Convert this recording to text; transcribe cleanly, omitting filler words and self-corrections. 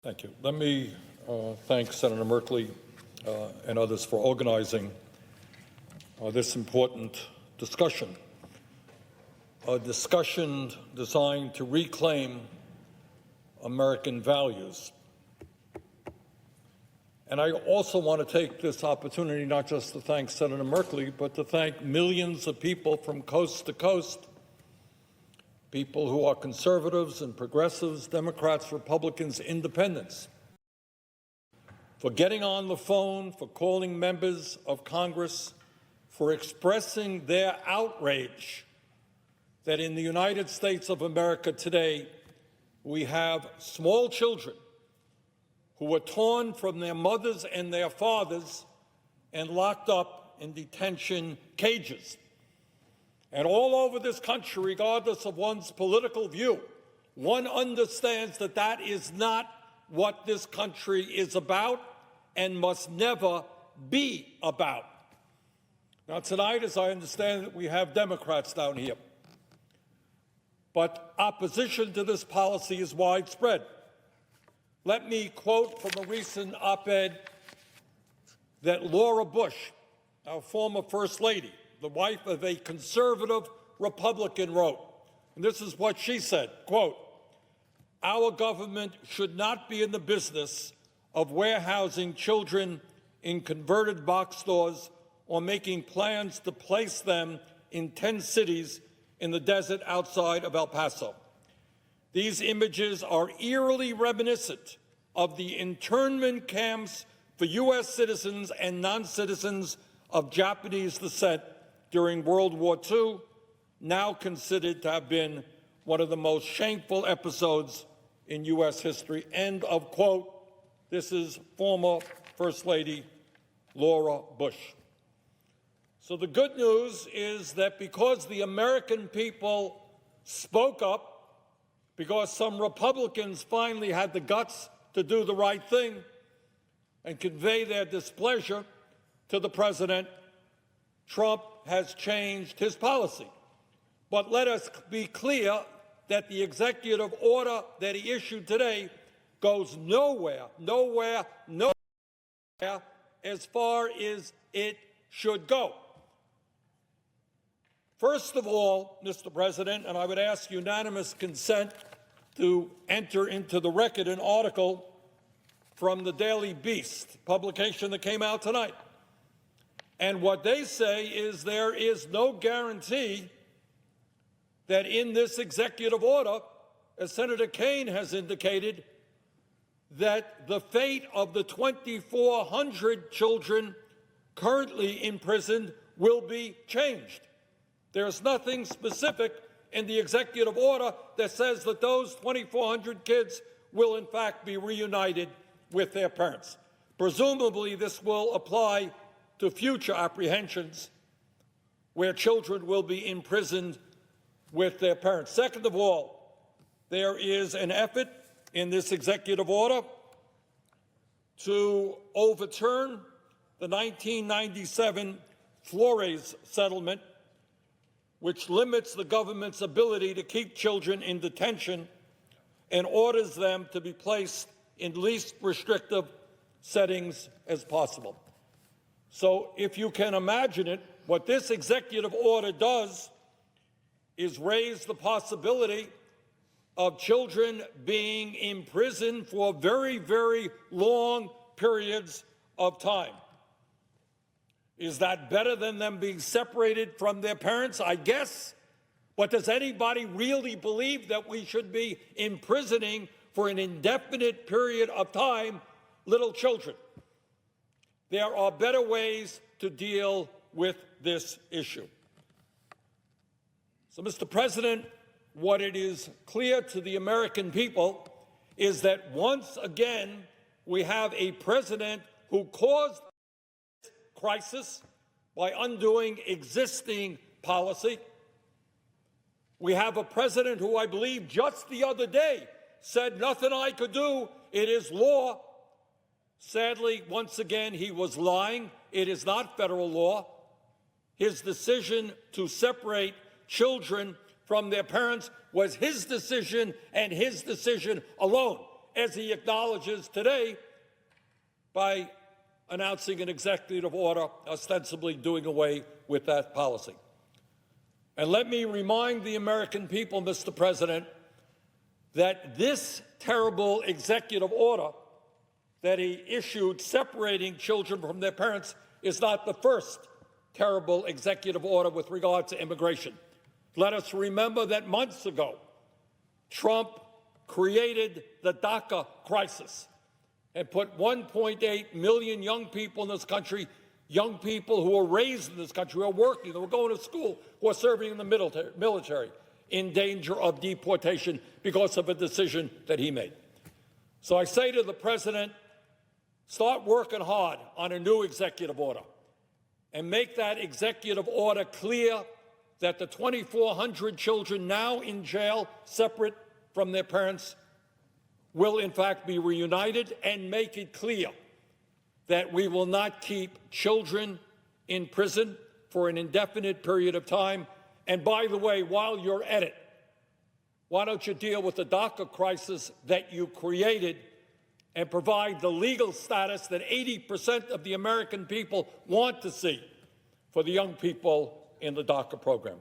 Thank you. Let me thank Senator Merkley and others for organizing this important discussion, a discussion designed to reclaim American values. And I also want to take this opportunity not just to thank Senator Merkley, but to thank millions of people from coast to coast, people who are conservatives and progressives, Democrats, Republicans, independents, for getting on the phone, for calling members of Congress, for expressing their outrage that in the United States of America today we have small children who were torn from their mothers and their fathers and locked up in detention cages. And all over this country, regardless of one's political view, one understands that that is not what this country is about and must never be about. Now, tonight, as I understand it, we have Democrats down here. But opposition to this policy is widespread. Let me quote from a recent op-ed that Laura Bush, our former First Lady, the wife of a conservative Republican, wrote. And this is what she said, quote, "Our government should not be in the business of warehousing children in converted box stores or making plans to place them in 10 cities in the desert outside of El Paso. These images are eerily reminiscent of the internment camps for U.S. citizens and non-citizens of Japanese descent during World War II, now considered to have been one of the most shameful episodes in U.S. history." End of quote. This is former First Lady Laura Bush. So the good news is that because the American people spoke up, because some Republicans finally had the guts to do the right thing and convey their displeasure to the president, Trump has changed his policy. But let us be clear that the executive order that he issued today goes nowhere as far as it should go. First of all, Mr. President, and I would ask unanimous consent to enter into the record an article from the Daily Beast, publication that came out tonight. And what they say is there is no guarantee that in this executive order, as Senator Kaine has indicated, that the fate of the 2,400 children currently imprisoned will be changed. There's nothing specific in the executive order that says that those 2,400 kids will in fact be reunited with their parents. Presumably this will apply to future apprehensions where children will be imprisoned with their parents. Second of all, there is an effort in this executive order to overturn the 1997 Flores settlement, which limits the government's ability to keep children in detention and orders them to be placed in least restrictive settings as possible. So if you can imagine it, what this executive order does is raise the possibility of children being imprisoned for very, very long periods of time. Is that better than them being separated from their parents? I guess. But does anybody really believe that we should be imprisoning for an indefinite period of time little children? There are better ways to deal with this issue. So, Mr. President, what it is clear to the American people is that once again we have a president who caused this crisis by undoing existing policy. We have a president who I believe just the other day said, "Nothing I could do, it is law." Sadly, once again, he was lying. It is not federal law. His decision to separate children from their parents was his decision and his decision alone. as he acknowledges today by announcing an executive order ostensibly doing away with that policy. And let me remind the American people, Mr. President, that this terrible executive order that he issued separating children from their parents is not the first terrible executive order with regard to immigration. Let us remember that months ago, Trump created the DACA crisis and put 1.8 million young people in this country, young people who were raised in this country, who are working, who are going to school, who are serving in the military, in danger of deportation because of a decision that he made. So I say to the President, start working hard on a new executive order and make that executive order clear that the 2,400 children now in jail, separate from their parents, will in fact be reunited, and make it clear that we will not keep children in prison for an indefinite period of time. And by the way, while you're at it, why don't you deal with the DACA crisis that you created and provide the legal status that 80% of the American people want to see for the young people in the DACA program?